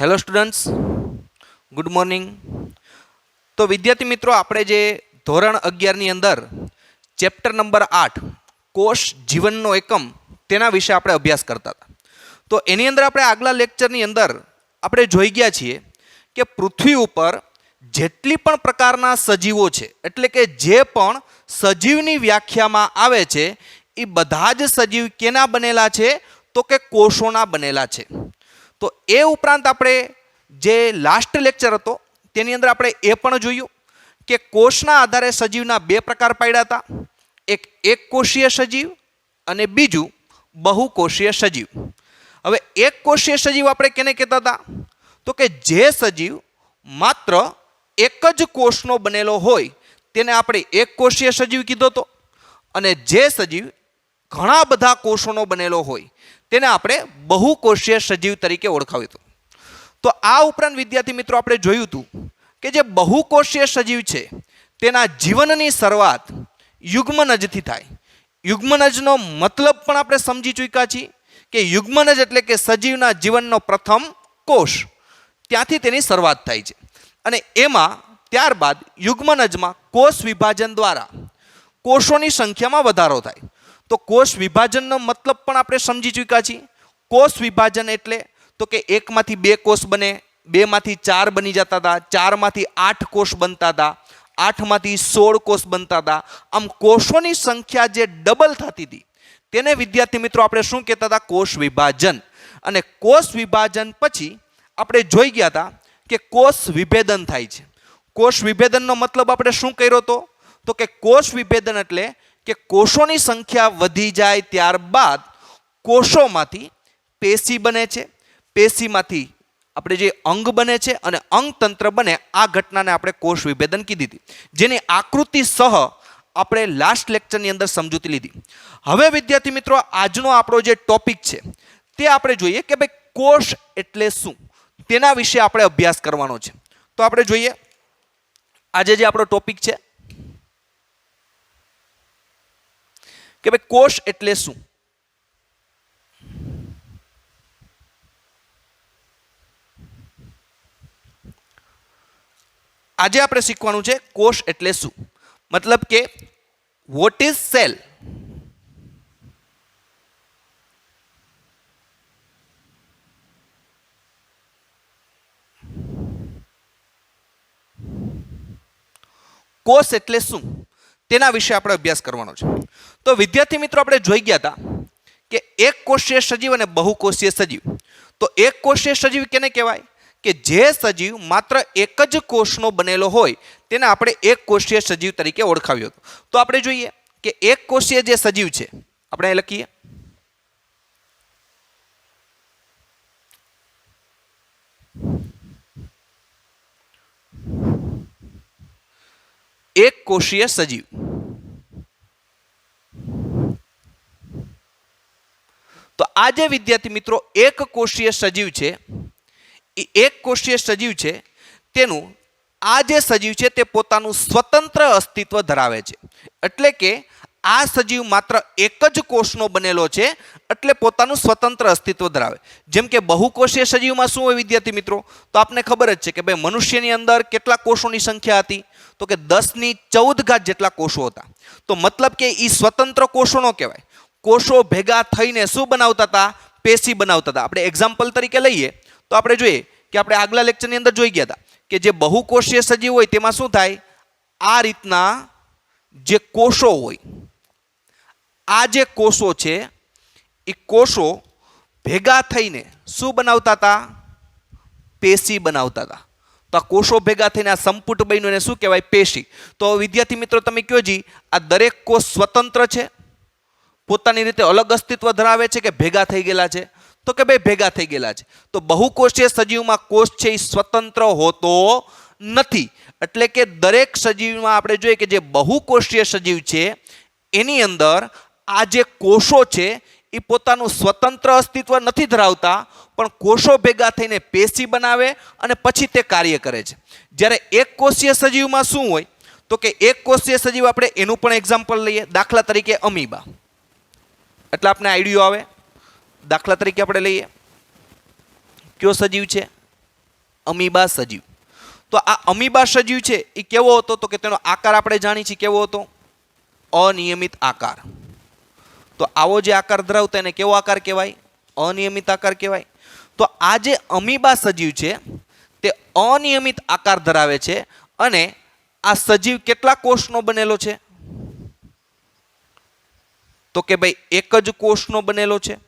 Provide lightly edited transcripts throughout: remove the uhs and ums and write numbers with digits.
Hello students, good morning. તો વિદ્યાર્થી મિત્રો, આપણે જે ધોરણ 11ની અંદર ચેપ્ટર નંબર 8 કોષ જીવનનો એકમ તેના વિશે આપણે અભ્યાસ કરતા હતા. તો એની અંદર આપણે આગલા લેક્ચરની અંદર આપણે જોઈ ગયા છીએ કે પૃથ્વી ઉપર જેટલી પણ પ્રકારના સજીવો છે, એટલે કે જે પણ સજીવની વ્યાખ્યામાં આવે છે એ બધા જ સજીવ કેના બનેલા છે? તો કે કોષોના બનેલા છે. તો એ ઉપરાંત આપણે જે લાસ્ટ લેક્ચર હતો તેની અંદર આપણે એ પણ જોયું કે કોષના આધારે સજીવના બે પ્રકાર પાડ્યા હતા. એક કોષીય સજીવ અને બીજું બહુકોષીય સજીવ. હવે એક કોષીય સજીવ આપણે કેને કહેતા હતા? તો કે જે સજીવ માત્ર એક જ કોષનો બનેલો હોય તેને આપણે એક કોષીય સજીવ કીધો હતો, અને જે સજીવ ઘણા બધા કોષોનો બનેલો હોય તેને આપણે બહુકોષીય સજીવ તરીકે ઓળખાવ્યું હતું. તો આ ઉપરાંત વિદ્યાર્થી મિત્રો આપણે જોયું હતું કે જે બહુકોષીય સજીવ છે તેના જીવનની શરૂઆત યુગ્મનજથી થાય. યુગ્મનજનો મતલબ પણ આપણે સમજી ચૂક્યા છીએ કે યુગ્મનજ એટલે કે સજીવના જીવનનો પ્રથમ કોષ, ત્યાંથી તેની શરૂઆત થાય છે. અને એમાં ત્યારબાદ યુગ્મનજમાં કોષ વિભાજન દ્વારા કોષોની સંખ્યામાં વધારો થાય. તો કોષ વિભાજનનો મતલબ પણ આપણે સમજી ચૂક્યા છીએ. કોષ વિભાજન એટલે તો કે એકમાંથી બે કોષ બને, બેમાંથી ચાર બની જતા હતા, ચારમાંથી 8 કોષ બનતા હતા, 8માંથી 16 કોષ બનતા હતા. આમ કોષોની સંખ્યા જે ડબલ થતી હતી તેને વિદ્યાર્થી મિત્રો આપણે શું કહેતા હતા? કોષ વિભાજન. અને કોષ વિભાજન પછી આપણે જોઈ ગયા હતા કે કોષ વિભેદન થાય છે. કોષ વિભેદનનો મતલબ આપણે શું કર્યો હતો? તો કે કોષ વિભેદન એટલે કે કોષોની સંખ્યા વધી જાય ત્યારબાદ કોષોમાંથી પેશી બને છે, પેશીમાંથી આપણે જે અંગ બને છે અને અંગતંત્ર બને. આ ઘટનાને આપણે કોષ વિભેદન કીધી હતી, જેની આકૃતિ સહ આપણે લાસ્ટ લેક્ચરની અંદર સમજૂતી લીધી. હવે વિદ્યાર્થી મિત્રો, આજનો આપણો જે ટોપિક છે તે આપણે જોઈએ કે ભાઈ કોષ એટલે શું, તેના વિશે આપણે અભ્યાસ કરવાનો છે. તો આપણે જોઈએ આજે જે આપણો ટોપિક છે કે ભાઈ કોષ એટલે શું. આજે આપણે શીખવાનું છે કોષ એટલે શું, મતલબ કે વોટ ઇઝ સેલ. કોષ એટલે શું તેના વિશે આપણે અભ્યાસ કરવાનો છે. તો વિદ્યાર્થી મિત્રો, આપણે જોઈ ગયા હતા કે એક કોષીય સજીવ અને બહુકોષીય સજીવ. તો એક કોષીય સજીવ કેને કહેવાય? કે જે સજીવ માત્ર એક જ કોષનો બનેલો હોય તેને આપણે એક કોષીય સજીવ તરીકે ઓળખાવ્યો હતો. તો આપણે જોઈએ કે એક કોષીય જે સજીવ છે, આપણે અહીં લખીએ એક કોષીય સજીવ. તો આ જે વિદ્યાર્થી મિત્રો એક કોષીય સજીવ છે, એ એક કોષીય સજીવ છે, તેનું આ જે સજીવ છે તે પોતાનું સ્વતંત્ર અસ્તિત્વ ધરાવે છે. એટલે કે આ સજીવ માત્ર એક જ કોષનો બનેલો છે એટલે પોતાનું સ્વતંત્ર અસ્તિત્વ ધરાવે. જેમ કે બહુકોષીય સજીવમાં શું હોય વિદ્યાર્થી મિત્રો? તો આપને ખબર જ છે કે ભાઈ મનુષ્યની અંદર કેટલા કોષોની સંખ્યા હતી? તો કે 10⁻14 જેટલા કોષો હતા. તો મતલબ કે એ સ્વતંત્ર કોષો નો કહેવાય. કોષો ભેગા થઈને શું બનાવતા હતા? પેશી બનાવતા હતા. આપણે એક્ઝામ્પલ તરીકે લઈએ તો આપણે જોઈએ કે આપણે આગલા લેક્ચરની અંદર જોઈ ગયા હતા કે જે બહુકોષીય સજીવ હોય તેમાં શું થાય? આ રીતના જે કોષો હોય, આ જે કોષો છે એ કોષો ભેગા થઈને શું બનાવતા હતા? પેશી બનાવતા હતા. તો આ કોષો ભેગા થઈને આ સંપુટ બન્યું, એને શું કહેવાય? પેશી. તો વિદ્યાર્થી મિત્રો તમે કહો જી, આ દરેક કોષ સ્વતંત્ર છે, પોતાની રીતે અલગ અસ્તિત્વ ધરાવે છે કે ભેગા થઈ ગયેલા છે? તો કે ભાઈ ભેગા થઈ ગયેલા છે. તો બહુકોષીય સજીવમાં કોષ છે એ સ્વતંત્ર હોતો નથી. એટલે કે દરેક સજીવમાં આપણે જોઈએ કે જે બહુકોષીય સજીવ છે એની અંદર આ જે કોષો છે એ પોતાનું સ્વતંત્ર અસ્તિત્વ નથી ધરાવતા, પણ કોષો ભેગા થઈને પેશી બનાવે અને પછી તે કાર્ય કરે છે. જ્યારે એક કોષીય સજીવમાં શું હોય? તો કે એક કોષીય સજીવ, આપણે એનું પણ એક્ઝામ્પલ લઈએ. દાખલા તરીકે અમીબા, એટલે આપણે આઈડિયો આવે. દાખલા તરીકે આપણે લઈએ, કયો સજીવ છે? અમીબા સજીવ. તો આ અમીબા સજીવ છે એ કેવો હતો? તો કે તેનો આકાર આપણે જાણીએ છીએ કેવો હતો? અનિયમિત આકાર. તો આવો જે આકાર ધરાવતો એને કેવો આકાર કહેવાય? અનિયમિત આકાર કહેવાય. તો આ જે અમીબા સજીવ છે તે અનિયમિત આકાર ધરાવે છે અને આ સજીવ કેટલા કોષનો બનેલો છે? તો કે ભાઈ એક જ કોષનો બનેલો છે.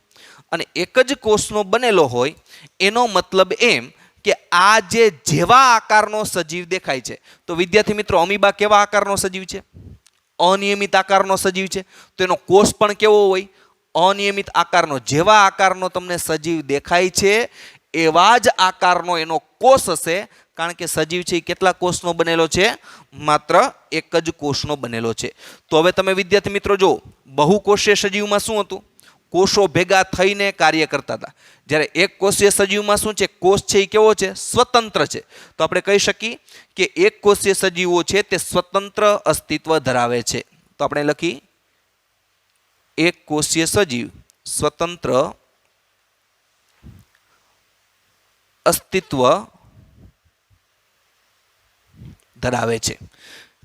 અને એક જ કોષનો બનેલો હોય એનો મતલબ એમ કે આ જે જેવા આકારનો સજીવ દેખાય છે, તો વિદ્યાર્થી મિત્રો અમીબા કેવા આકારનો સજીવ છે? અનિયમિત આકારનો સજીવ છે. તો એનો કોષ પણ કેવો હોય? અનિયમિત આકારનો. જેવા આકારનો તમને સજીવ દેખાય છે એવા જ આકારનો એનો કોષ હશે, કારણ કે સજીવ છે એ કેટલા કોષનો બનેલો છે? માત્ર એક જ કોષનો બનેલો છે. તો હવે તમે વિદ્યાર્થી મિત્રો જો બહુકોષીય સજીવમાં શું હતું? કોષો ભેગા થઈને કાર્ય કરતા હતા. જ્યારે એક કોષીય સજીવમાં શું છે? કોષ છે એ કેવો છે? સ્વતંત્ર છે. તો આપણે કહી શકીએ કે એક કોષીય સજીવો છે તે સ્વતંત્ર અસ્તિત્વ ધરાવે છે. તો આપણે લખી એક કોષીય સજીવ સ્વતંત્ર અસ્તિત્વ ધરાવે છે.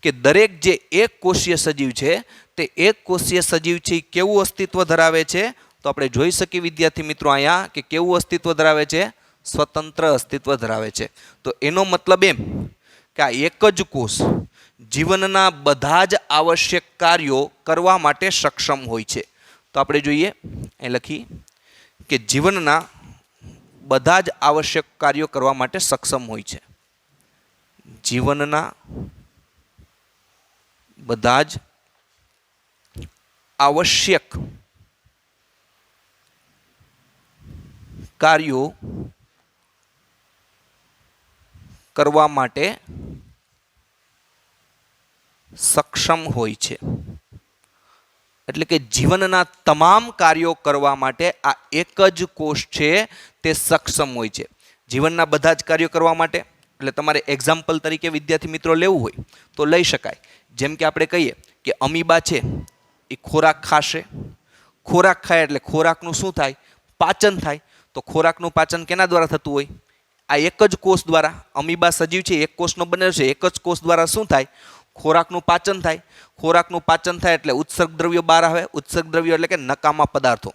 કે દરેક જે એક કોષીય સજીવ છે તે એક કોષીય સજીવ છે કેવું અસ્તિત્વ ધરાવે છે? તો આપણે જોઈ શકીએ વિદ્યાર્થી મિત્રો અહીંયા કે કેવું અસ્તિત્વ ધરાવે છે? સ્વતંત્ર અસ્તિત્વ ધરાવે છે. તો એનો મતલબ એમ કે આ એક જ કોષ જીવનના બધા જ આવશ્યક કાર્યો કરવા માટે સક્ષમ હોય છે. તો આપણે જોઈએ અહીં લખી કે જીવનના બધા જ આવશ્યક કાર્યો કરવા માટે સક્ષમ હોય છે. જીવનના બધા જ આવશ્યક કાર્યો કરવા માટે સક્ષમ હોય છે. એટલે કે જીવનના તમામ કાર્યો કરવા માટે આ એક જ કોષ છે તે સક્ષમ હોય છે. જીવનના બધા જ કાર્યો કરવા માટે એટલે તમારે એક્ઝામ્પલ તરીકે વિદ્યાર્થી મિત્રો લેવું હોય તો લઈ શકાય. જેમ કે આપણે કહીએ કે અમીબા છે એ ખોરાક ખાશે. ખોરાક ખાય એટલે ખોરાકનું શું થાય? પાચન થાય. તો ખોરાકનું પાચન કેના દ્વારા થતું હોય? આ એક જ કોષ દ્વારા. અમીબા સજીવ છે એક કોષનો બનેલો છે. એક જ કોષ દ્વારા શું થાય? ખોરાકનું પાચન થાય. ખોરાકનું પાચન થાય એટલે ઉત્સર્ગ દ્રવ્યો બહાર આવે. ઉત્સર્ગ દ્રવ્યો એટલે કે નકામા પદાર્થો.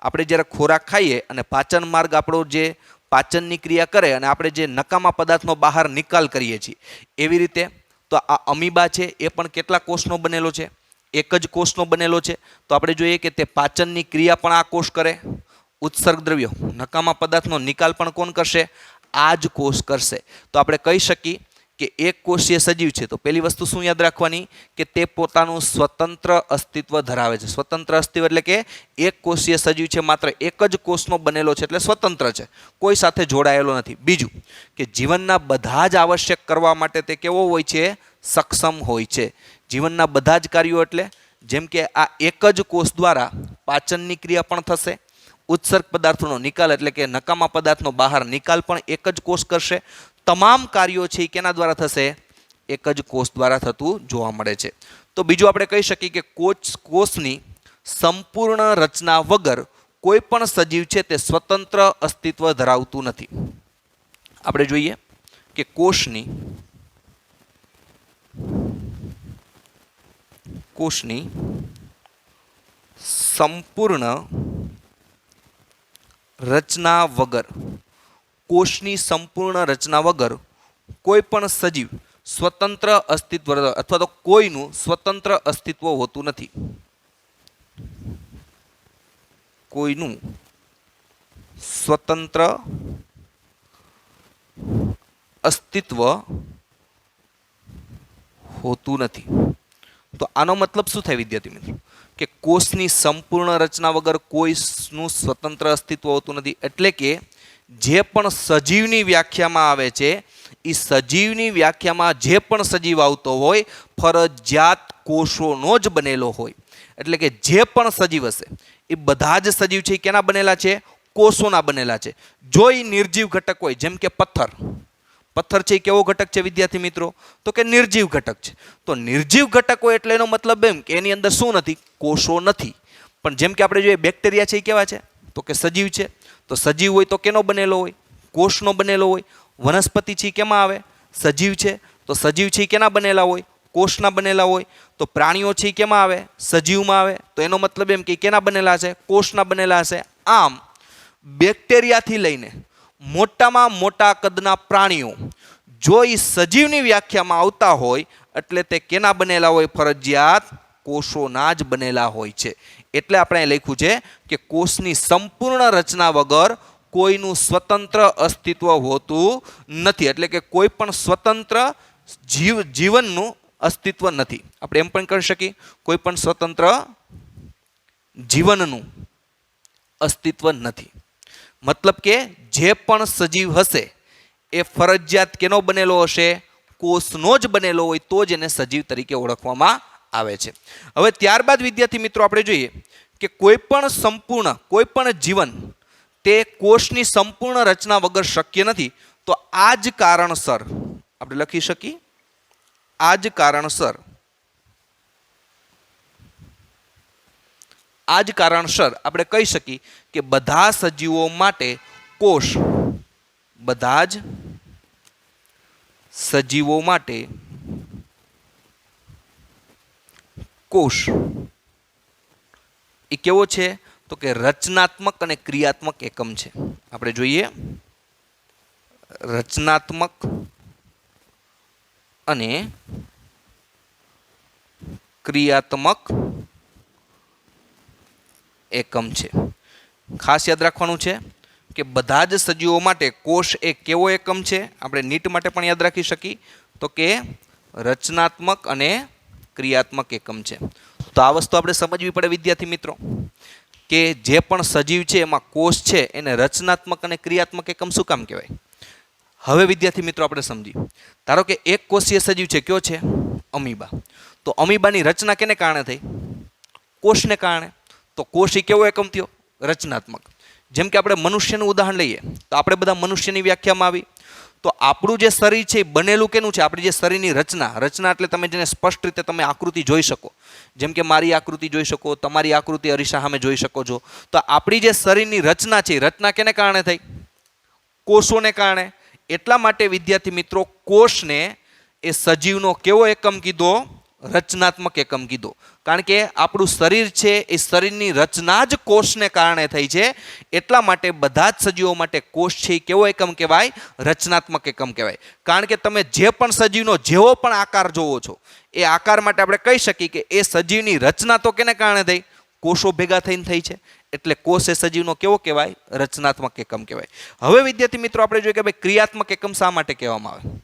આપણે જ્યારે ખોરાક ખાઈએ અને પાચન માર્ગ આપણો જે પાચનની ક્રિયા કરે અને આપણે જે નકામા પદાર્થનો બહાર નિકાલ કરીએ છીએ, એવી રીતે તો આ અમીબા છે એ પણ કેટલા કોષનો બનેલો છે? એક જ કોષનો બનેલો છે. તો આપણે જોઈએ કે તે પાચનની ક્રિયા પણ આ કોષ કરે. ઉત્સર્ગ દ્રવ્યો નકામા પદાર્થનો નિકાલ પણ કોણ કરશે? આ જ કોષ કરશે. તો આપણે કહી શકીએ કે એક કોષીય સજીવ છે તો પહેલી વસ્તુ શું યાદ રાખવાની? કે તે પોતાનું સ્વતંત્ર અસ્તિત્વ ધરાવે છે. સ્વતંત્ર અસ્તિત્વ એટલે કે એક કોષીય સજીવ છે માત્ર એક જ કોષનો બનેલો છે એટલે સ્વતંત્ર છે, કોઈ સાથે જોડાયેલો નથી. બીજું કે જીવનના બધા જ આવશ્યક કરવા માટે તે કેવો હોય છે? સક્ષમ હોય છે. જીવનના બધા જ કાર્યો એટલે જેમ કે આ એક જ કોષ દ્વારા પાચનની ક્રિયા પણ થશે. ઉત્સર્ગ પદાર્થોનો નિકાલ એટલે કે નકામા પદાર્થનો બહાર નિકાલ પણ એક જ કોષ કરશે. તમામ કાર્યો છે એ કેના દ્વારા થશે? એક જ કોષ દ્વારા થતું જોવા મળે છે. તો બીજું આપણે કહી શકીએ કે કોષની સંપૂર્ણ રચના વગર કોઈ પણ સજીવ છે તે સ્વતંત્ર અસ્તિત્વ ધરાવતું નથી. આપણે જોઈએ કે કોષની સંપૂર્ણ રચના વગર કોઈ પણ સજીવ સ્વતંત્ર અસ્તિત્વ અથવા તો કોઈનું સ્વતંત્ર અસ્તિત્વ હોતું નથી. કોઈનું સ્વતંત્ર અસ્તિત્વ હોતું નથી. તો આનો મતલબ શું થાય વિદ્યાર્થી મિત્રો? કે કોષની સંપૂર્ણ રચના વગર કોઈનું સ્વતંત્ર અસ્તિત્વ હોતું નથી. એટલે કે જે પણ સજીવની વ્યાખ્યામાં આવે છે એ સજીવની વ્યાખ્યામાં જે પણ સજીવ આવતો હોય ફરજિયાત કોષોનો જ બનેલો હોય. એટલે કે જે પણ સજીવ હશે એ બધા જ સજીવ છે એ કેના બનેલા છે? કોષોના બનેલા છે. જો એ નિર્જીવ ઘટક હોય, જેમ કે પથ્થર છે એ કેવો ઘટક છે વિદ્યાર્થી મિત્રો? તો કે નિર્જીવ ઘટક છે. તો નિર્જીવ ઘટક હોય એટલે એનો મતલબ એમ કે એની અંદર શું નથી? કોષો નથી. પણ જેમ કે આપણે જોઈએ બેક્ટેરિયા છે એ કેવા છે? તો કે સજીવ છે. તો સજીવ હોય તો કેનો બનેલો હોય? કોષનો બનેલો હોય. વનસ્પતિ છે કેમાં આવે? સજીવ છે. તો સજીવ છે કેના બનેલા હોય? કોષના બનેલા હોય. તો પ્રાણીઓ છે કેમાં આવે? સજીવમાં આવે. તો એનો મતલબ એમ કે કેના બનેલા છે? કોષના બનેલા હશે. આમ બેક્ટેરિયાથી લઈને મોટામાં મોટા કદના પ્રાણીઓ જો એ સજીવની વ્યાખ્યામાં આવતા હોય એટલે તે કેના બનેલા હોય? ફરજિયાત કોષોના જ બનેલા હોય છે. એટલે આપણે લખ્યું છે કે કોષની સંપૂર્ણ રચના વગર કોઈનું સ્વતંત્ર અસ્તિત્વ હોતું નથી. એટલે કે કોઈ પણ સ્વતંત્ર જીવનનું અસ્તિત્વ નથી. આપણે એમ પણ કહી શકીએ કોઈ પણ સ્વતંત્ર જીવનનું અસ્તિત્વ નથી. મતલબ કે જે પણ સજીવ હશે એ ફરજિયાત કેનો બનેલો હશે? કોષનો જ બનેલો હોય તો જ એને સજીવ તરીકે ઓળખવામાં આવે છે. હવે ત્યારબાદ વિદ્યાર્થી મિત્રો આપણે જોઈએ કે કોઈ પણ જીવન તે કોષની સંપૂર્ણ રચના વગર શક્ય નથી. તો આ જ કારણસર આપણે લખી શકીએ આ જ કારણસર આપણે કહી શકીએ કે બધા સજીવો માટે કોષ બધા જ સજીવો માટે કોષ એ કેવો છે? તો કે રચનાત્મક અને ક્રિયાત્મક એકમ છે. આપણે જોઈએ રચનાત્મક અને ક્રિયાત્મક એકમ છે. ખાસ યાદ રાખવાનું છે કે બધા જ સજીવો માટે કોષ એ કેવો એકમ છે? આપણે નીટ માટે પણ યાદ રાખી શકીએ તો કે રચનાત્મક અને ક્રિયાત્મક એકમ છે. તો આ વસ્તુ આપણે સમજવી પડે વિદ્યાર્થી મિત્રો કે જે પણ સજીવ છે એમાં કોષ છે એને રચનાત્મક અને ક્રિયાત્મક એકમ શું કામ કહેવાય? હવે વિદ્યાર્થી મિત્રો આપણે સમજીએ. ધારો કે એક કોષીય સજીવ છે, કયો છે? અમીબા. તો અમીબાની રચના કેને કારણે થઈ? કોષને કારણે. તો કોષ એ કેવો એકમ થયો? રચનાત્મક. જેમ કે આપણે મનુષ્યનું ઉદાહરણ લઈએ તો આપણે બધા મનુષ્યની વ્યાખ્યામાં આવી તો આપણું જે શરીર છે એ બનેલું કેનું છે? આપણી જે શરીરની રચના એટલે તમે જેને સ્પષ્ટ રીતે તમે આકૃતિ જોઈ શકો, જેમ કે મારી આકૃતિ જોઈ શકો, તમારી આકૃતિ અરીસા સામે જોઈ શકો છો. તો આપણી જે શરીરની રચના છે રચના કેને કારણે થઈ? કોષોને કારણે. એટલા માટે વિદ્યાર્થી મિત્રો કોષને એ સજીવનો કેવો એકમ કીધો? રચનાત્મક એકમ કીધો. કારણ કે આપણું શરીર છે એ શરીરની રચના જ કોષને કારણે થઈ છે. એટલા માટે બધા જ સજીવો માટે કોષ છે એ કેવો એકમ કહેવાય? રચનાત્મક એકમ કહેવાય. કારણ કે તમે જે પણ સજીવનો જેવો પણ આકાર જોવો છો એ આકાર માટે આપણે કહી શકીએ કે એ સજીવની રચના તો કેને કારણે થઈ? કોષો ભેગા થઈને થઈ છે. એટલે કોષ એ સજીવનો કેવો કહેવાય? રચનાત્મક એકમ કહેવાય. હવે વિદ્યાર્થી મિત્રો આપણે જોઈએ કે ભાઈ ક્રિયાત્મક એકમ શા માટે કહેવામાં આવે?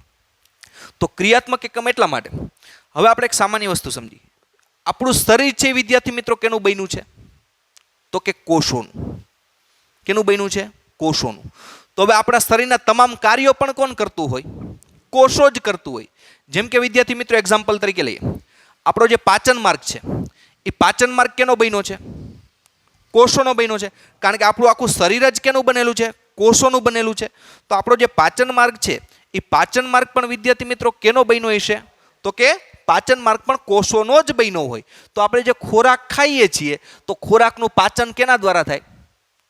તો ક્રિયાત્મક એકમ એટલા માટે. હવે આપણે એક સામાન્ય વસ્તુ સમજીએ. આપણું શરીર છે વિદ્યાર્થી મિત્રો કેનું બન્યું છે? તો કે કોષોનું. કેનું બન્યું છે? કોષોનું. તો હવે આપણા શરીરના તમામ કાર્યો પણ કોણ કરતું હોય? કોષો જ કરતું હોય. જેમ કે વિદ્યાર્થી મિત્રો એક્ઝામ્પલ તરીકે લઈએ, આપણો જે પાચન માર્ગ છે એ પાચન માર્ગ કેનો બન્યો છે? કોષોનો બન્યો છે. કારણ કે આપણું આખું શરીર જ કેનું બનેલું છે? કોષોનું બનેલું છે. તો આપણો જે પાચન માર્ગ છે એ પાચન માર્ગ પણ વિદ્યાર્થી મિત્રો કેનો બન્યો હશે? તો કે પાચન માર્ગ પણ કોષોનો જ બન્યો હોય. તો આપણે જે ખોરાક ખાઈએ છીએ તો ખોરાકનું પાચન કેના દ્વારા થાય?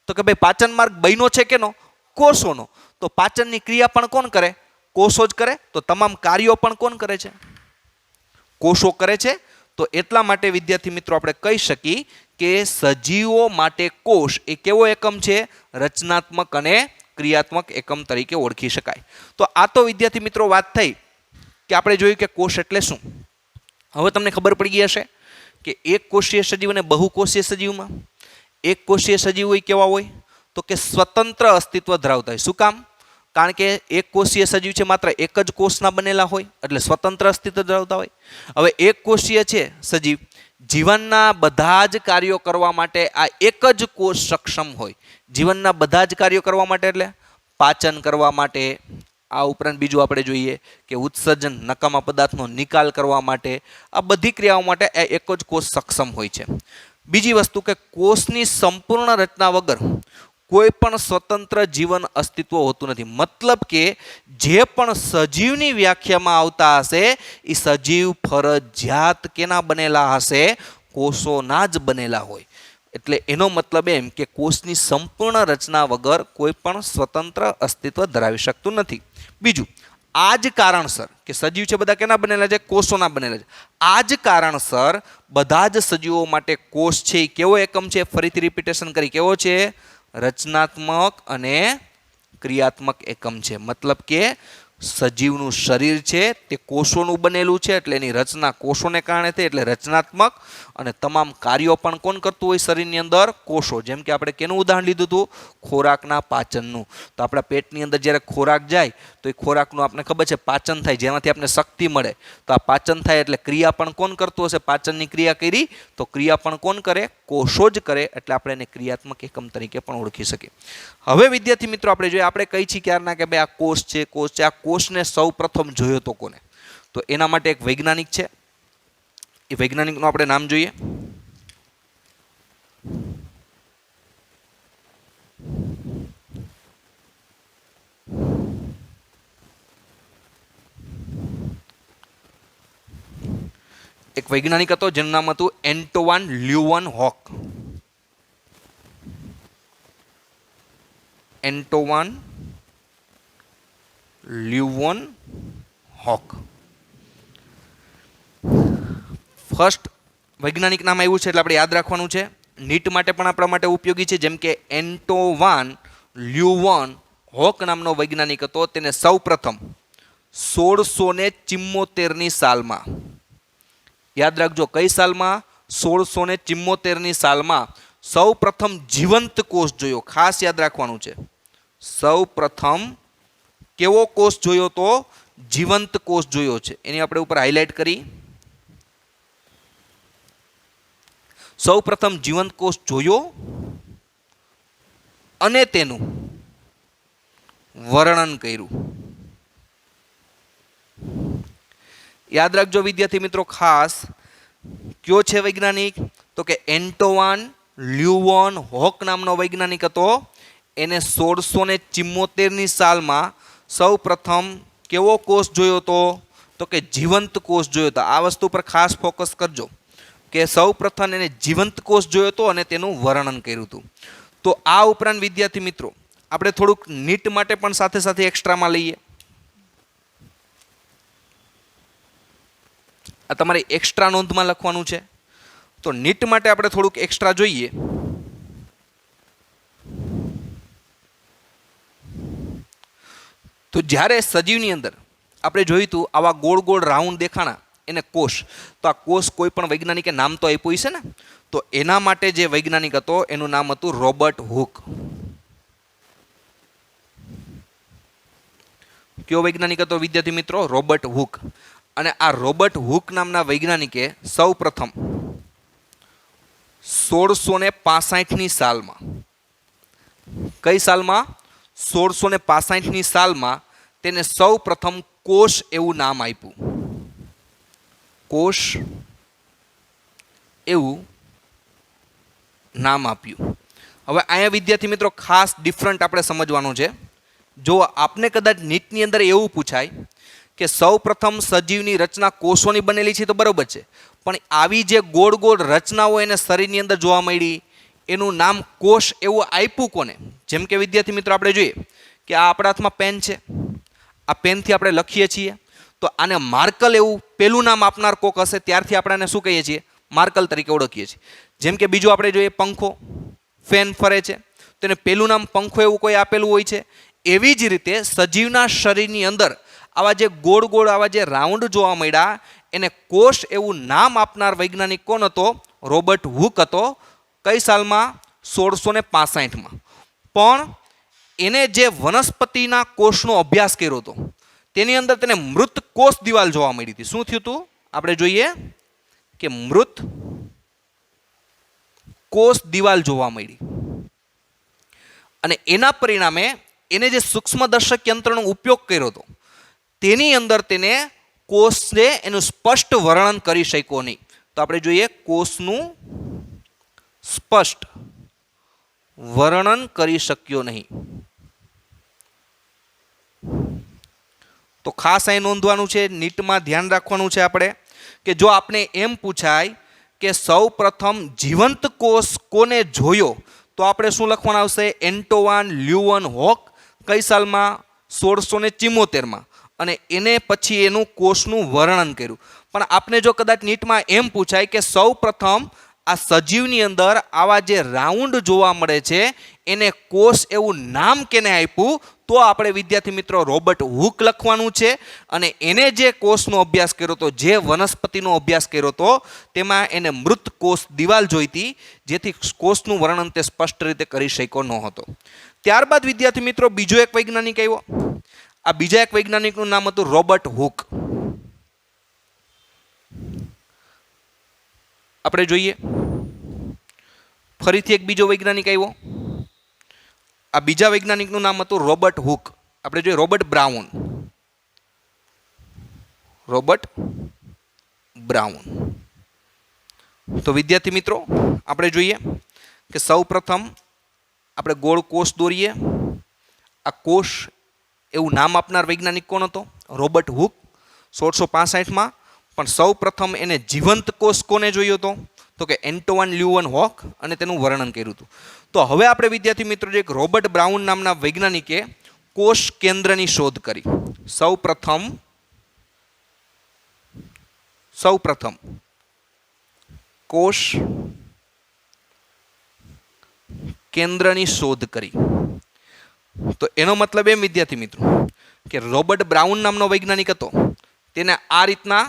તો કે ભાઈ પાચન માર્ગ બન્યો છે કેનો? કોષોનો. તો પાચનની ક્રિયા પણ કોણ કરે? કોષો જ કરે. તો તમામ કાર્યો પણ કોણ કરે છે? કોષો કરે છે. તો એટલા માટે વિદ્યાર્થી મિત્રો આપણે કહી શકીએ કે સજીવો માટે કોષ એ કેવો એકમ છે? રચનાત્મક અને ક્રિયાત્મક એકમ તરીકે ઓળખી શકાય. તો આ તો વિદ્યાર્થી મિત્રો વાત થઈ કે આપણે જોયું કે કોષ એટલે શું. હવે તમને ખબર પડી ગઈ હશે કે એક કોષીય સજીવ અને બહુકોષીય સજીવમાં એક કોષીય સજીવ હોય કેવા હોય? તો કે સ્વતંત્ર અસ્તિત્વ ધરાવતા હોય. શું કામ? કારણ કે એક કોષીય સજીવ છે માત્ર એક જ કોષના બનેલા હોય એટલે સ્વતંત્ર અસ્તિત્વ ધરાવતા હોય. હવે એક કોષીય છે સજીવ જીવનના બધા જ કાર્યો કરવા માટે આ એક જ કોષ સક્ષમ હોય. જીવનના બધા જ કાર્યો કરવા માટે એટલે પાચન કરવા માટે, આ ઉપરાંત બીજું આપણે જોઈએ કે ઉત્સર્જન નકામા પદાર્થનો નિકાલ કરવા માટે, આ બધી ક્રિયાઓ માટે આ એક જ કોષ સક્ષમ હોય છે. બીજી વસ્તુ કે કોષની સંપૂર્ણ રચના વગર કોઈ પણ સ્વતંત્ર જીવન અસ્તિત્વ હોતું નથી. મતલબ કે જે પણ સજીવની વ્યાખ્યામાં આવતા હશે એ સજીવ ફરજિયાત કેના બનેલા હશે? કોષોના જ બનેલા હોય. એટલે એનો મતલબ એમ કે કોષની સંપૂર્ણ રચના વગર કોઈ પણ સ્વતંત્ર અસ્તિત્વ ધરાવી શકતું નથી. બીજું, આ જ કારણસર કે સજીવ છે બધા કેના બનેલા છે? કોષોના બનેલા છે. આ જ કારણસર બધા જ સજીવો માટે કોષ છે એ કેવો એકમ છે? ફરીથી રિપીટેશન કરી, કેવો છે? રચનાત્મક અને ક્રિયાત્મક એકમ છે. મતલબ કે સજીવનું શરીર છે તે કોષોનું બનેલું છે, એટલે એની રચના કોષોને કારણે થઈ, એટલે રચનાત્મક, અને તમામ કાર્યો પણ કોણ કરતું હોય શરીરની અંદર? કોષો. જેમ કે આપણે કેનું ઉદાહરણ લીધું હતું? ખોરાકના પાચનનું. તો આપણા પેટની અંદર જ્યારે ખોરાક જાય તો એ ખોરાકનું આપણે ખબર છે પાચન થાય, જેમાંથી આપણે શક્તિ મળે. તો આ પાચન થાય એટલે ક્રિયા પણ કોણ કરતું હશે? પાચનની ક્રિયા કરી તો ક્રિયા પણ કોણ કરે? કોષો જ કરે. એટલે આપણે એને ક્રિયાત્મક એકમ તરીકે પણ ઓળખી શકીએ. હવે વિદ્યાર્થી મિત્રો આપણે જોઈએ, આપણે કહી છીએ ક્યારના કે ભાઈ આ કોષ છે, કોષ છે. આ કોષને સૌ પ્રથમ જોયો તો કોને? તો એના માટે એક વૈજ્ઞાનિક છે. એ વૈજ્ઞાનિકનું આપણે નામ જોઈએ. એક વૈજ્ઞાનિક હતો જેનું નામ હતું એન્ટોવાન લ્યુવનહોક. એન્ટોવાન લ્યુવનહોક. ફર્સ્ટ વૈજ્ઞાનિક નામ આવ્યું છે એટલે આપણે યાદ રાખવાનું છે. નીટ માટે પણ આપણા માટે ઉપયોગી છે. જેમ કે એન્ટોવાન લ્યુવનહોક નામનો વૈજ્ઞાનિક હતો. તેને સૌ પ્રથમ 1674ની સાલમાં, યાદ રાખજો કઈ સાલમાં? 1674ની સાલમાં સૌ પ્રથમ જીવંત કોષ જોયો. ખાસ યાદ રાખવાનું છે. સૌ પ્રથમ કેવો કોષ જોયો? તો જીવંત કોષ જોયો છે. એની આપણે ઉપર હાઇલાઇટ કરી. સૌ પ્રથમ જીવંત કોષ જોયો અને તેનું વર્ણન કર્યું. યાદ રાખજો વિદ્યાર્થી મિત્રો, ખાસ કયો છે વૈજ્ઞાનિક? તો કે એન્ટોવાન લ્યુવનહોક નામનો વૈજ્ઞાનિક હતો. એને 1674ની સાલમાં સૌ પ્રથમ કેવો કોષ જોયો હતો? તો કે જીવંત કોષ જોયો હતો. આ વસ્તુ પર ખાસ ફોકસ કરજો કે સૌ પ્રથમ એને જીવંત કોષ જોયો હતો અને તેનું વર્ણન કર્યું હતું. તો આ ઉપરાંત વિદ્યાર્થી મિત્રો આપણે થોડુંક નીટ માટે પણ સાથે સાથે એક્સ્ટ્રામાં લઈએ. આ તમારે એક્સ્ટ્રા નોંધમાં લખવાનું છે. તો નીટ માટે આપણે થોડુંક એક્સ્ટ્રા જોઈએ. તો જ્યારે સજીવની અંદર આપણે જોયું હતું આવા ગોળ ગોળ રાઉન્ડ દેખાણા એને કોષ. તો આ કોષ કોઈ પણ વૈજ્ઞાનિકે નામ તો આપ્યું છે ને. તો એના માટે જે વૈજ્ઞાનિક હતો એનું નામ હતું રોબર્ટ હુક. કયો વૈજ્ઞાનિક હતો વિદ્યાર્થી મિત્રો? Robert Hooke. અને આ રોબર્ટ હુક નામના વૈજ્ઞાનિકે સૌ પ્રથમ 1665ની સાલમાં, કઈ સાલમાં? 1665ની સાલમાં તેને સૌ પ્રથમ કોષ એવું નામ આપ્યું. કોષ એવું નામ આપ્યું. હવે અહીંયા વિદ્યાર્થી મિત્રો ખાસ ડિફરન્ટ આપણે સમજવાનું છે. જો આપને કદાચ નીટની અંદર એવું પૂછાય કે સૌ પ્રથમ સજીવની રચના કોષોની બનેલી છે તો બરોબર છે, પણ આવી જે ગોળ ગોળ રચનાઓ એને શરીરની અંદર જોવા મળી એનું નામ કોષ એવું આપ્યું કોને? જેમ કે વિદ્યાર્થી મિત્રો આપણે જોઈએ કે આ આપણા હાથમાં પેન છે. આ પેનથી આપણે લખીએ છીએ. તો આને માર્કલ એવું પેલું નામ આપનાર કોક હશે, ત્યારથી આપણે આને શું કહીએ છીએ? માર્કલ તરીકે ઓળખીએ છીએ. જેમ કે બીજું આપણે જોઈએ પંખો, ફેન ફરે છે તો એને પેલું નામ પંખો એવું કોઈ આપેલું હોય છે. એવી જ રીતે સજીવના શરીરની અંદર આવા જે ગોળ ગોળ આવા જે રાઉન્ડ જોવા મળ્યા એને કોષ એવું નામ આપનાર વૈજ્ઞાનિક કોણ હતો? રોબર્ટ હુક હતો. કઈ સાલમાં? 1665માં. પણ એને જે વનસ્પતિના કોષનો અભ્યાસ કર્યો હતો તેની અંદર તેને મૃત કોષ દિવાલ જોવા મળી હતી. શું થયું હતું? આપણે જોઈએ કે મૃત કોષ દિવાલ જોવા મળી. અને એના પરિણામે એને જે સૂક્ષ્મદર્શક યંત્રનો ઉપયોગ કર્યો હતો તેની અંદર તેને કોષને એનું સ્પષ્ટ વર્ણન કરી શક્યો નહીં. તો આપણે જોઈએ કોષનું સ્પષ્ટ વર્ણન કરી શક્યો નહીં. તો ખાસ અહીં નોંધવાનું છે, નીટમાં ધ્યાન રાખવાનું છે આપણે કે જો આપણે એમ પૂછાય કે સૌ પ્રથમ જીવંત કોષ કોને જોયો તો આપણે શું લખવાનું આવશે? એન્ટોવાન લ્યુવનહોક. કઈ સાલમાં? 1674 અને એને પછી એનું કોષનું વર્ણન કર્યું. પણ આપને જો કદાચ નીટમાં એમ પૂછાય કે સૌ પ્રથમ આ સજીવની અંદર આવા જે રાઉન્ડ જોવા મળે છે એને કોષ એવું નામ કેને આપ્યું, તો આપણે વિદ્યાર્થી મિત્રો રોબર્ટ હુક લખવાનું છે. અને એને જે કોષનો અભ્યાસ કર્યો હતો, જે વનસ્પતિનો અભ્યાસ કર્યો હતો, તેમાં એને મૃત કોષ દિવાલ જોઈતી, જેથી કોષનું વર્ણન તે સ્પષ્ટ રીતે કરી શક્યો ન હતો. ત્યારબાદ વિદ્યાર્થી મિત્રો બીજો એક વૈજ્ઞાનિક આવ્યો. આ બીજા એક વૈજ્ઞાનિકનું નામ હતું રોબર્ટ હુક. આપણે જોઈએ ફરીથી એક બીજો વૈજ્ઞાનિક આવ્યો. આ બીજા વૈજ્ઞાનિકનું નામ હતું રોબર્ટ હુક. આપણે જોઈએ રોબર્ટ બ્રાઉન. Robert brown. તો વિદ્યાર્થી મિત્રો આપણે જોઈએ કે સૌ પ્રથમ આપણે ગોળ કોષ દોરીએ. આ કોષ એવું નામ આપનાર વૈજ્ઞાનિક કોણ હતો? Robert Hooke. 1665માં. પણ સૌ પ્રથમ એને જીવંત કોષ કોને જોયો હતો? તો કે એન્ટોવાન લ્યુવન હોક, અને તેનું વર્ણન કર્યું હતું. તો હવે આપણે વિદ્યાર્થી મિત્રો એક રોબર્ટ બ્રાઉન નામના વૈજ્ઞાનિકે કોષ કેન્દ્રની શોધ કરી. સૌ પ્રથમ કોષ કેન્દ્રની શોધ કરી. તો એનો મતલબ એમ વિદ્યાર્થી મિત્રો કે રોબર્ટ બ્રાઉન નામનો વૈજ્ઞાનિક હતો, તેને આ રીતના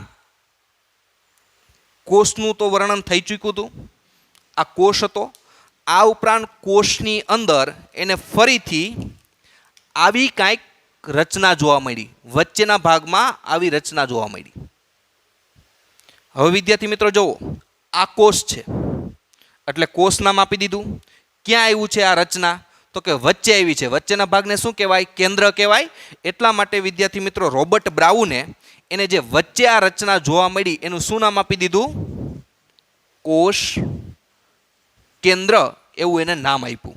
કોષનું તો વર્ણન થઈ ચૂક્યું હતું. આ કોષ હતો. આ ઉપરાંત કોષની અંદર એને ફરીથી આવી કાંઈક રચના જોવા મળી. વચ્ચેના ભાગમાં આવી રચના જોવા મળી. હવે વિદ્યાર્થી મિત્રો જુઓ, આ કોષ છે એટલે કોષ નામ આપી દીધું. ક્યાં આવ્યું છે આ રચના? તો કે વચ્ચે આવી છે. વચ્ચેના ભાગને શું કહેવાય? કેન્દ્ર કહેવાય. એટલા માટે વિદ્યાર્થી મિત્રો રોબર્ટ બ્રાઉને એને જે વચ્ચે આ રચના જોવા મળી એનું શું નામ આપી દીધું? કોષ કેન્દ્ર એવું એને નામ આપ્યું.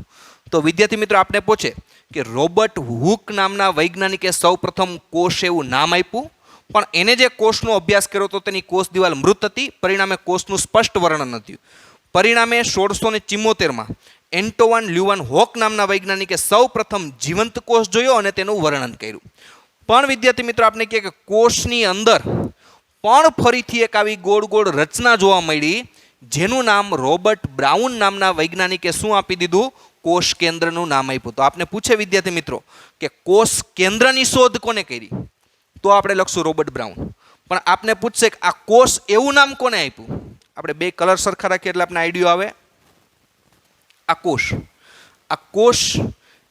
તો વિદ્યાર્થી મિત્રો આપણે પૂછે કે રોબર્ટ હુક નામના વૈજ્ઞાનિકે સૌ પ્રથમ કોષ એવું નામ આપ્યું, પણ એને જે કોષનો અભ્યાસ કર્યો હતો તેની કોષ દિવાલ મૃત હતી. પરિણામે કોષનું સ્પષ્ટ વર્ણન નથી. પરિણામે 1674માં એન્ટોવાન લ્યુવન હોક નામના વૈજ્ઞાનિકે સૌ પ્રથમ જીવંત કોષ જોયો અને તેનું વર્ણન કર્યું. પણ વિદ્યાર્થી મિત્રો આપણે કહીએ કે કોષની અંદર પણ ફરીથી એક આવી ગોળ ગોળ રચના જોવા મળી, જેનું નામ રોબર્ટ બ્રાઉન નામના વૈજ્ઞાનિકે શું આપી દીધું? કોષ કેન્દ્રનું નામ આપ્યું. તો આપણે પૂછે વિદ્યાર્થી મિત્રો કે કોષ કેન્દ્રની શોધ કોને કરી? તો આપણે લખશું રોબર્ટ બ્રાઉન. પણ આપને પૂછશે કે આ કોષ એવું નામ કોને આપ્યું? આપણે બે કલર સરખા રાખીએ એટલે આપણે આઈડિયો આવે. આ કોષ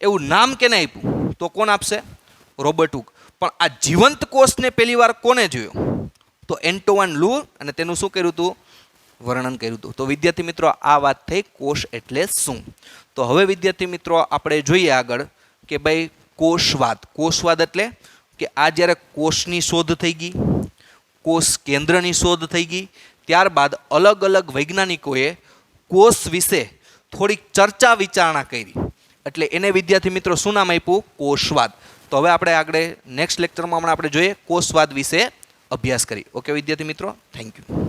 એવું નામ કેને આપ્યું? તો કોણ આપશે? Robert Hooke. પણ આ જીવંત કોષને પહેલી વાર કોને જોયો? તો એન્ટોવાન લ્યુ, અને તેનું શું કર્યું હતું? વર્ણન કર્યું હતું. તો વિદ્યાર્થી મિત્રો આ વાત થઈ કોષ એટલે શું. તો હવે વિદ્યાર્થી મિત્રો આપણે જોઈએ આગળ કે ભાઈ કોષવાદ એટલે કે આ જ્યારે કોષની શોધ થઈ ગઈ, કોષ કેન્દ્રની શોધ થઈ ગઈ, ત્યારબાદ અલગ અલગ વૈજ્ઞાનિકોએ કોષ વિશે થોડીક ચર્ચા વિચારણા કરી, એટલે એને વિદ્યાર્થી મિત્રો શું નામ આપ્યું? કોષવાદ. તો હવે આપણે આગળ નેક્સ્ટ લેક્ચરમાં આપણે જોઈએ કોષવાદ વિશે અભ્યાસ કરી. ઓકે વિદ્યાર્થી મિત્રો, થેન્ક યુ.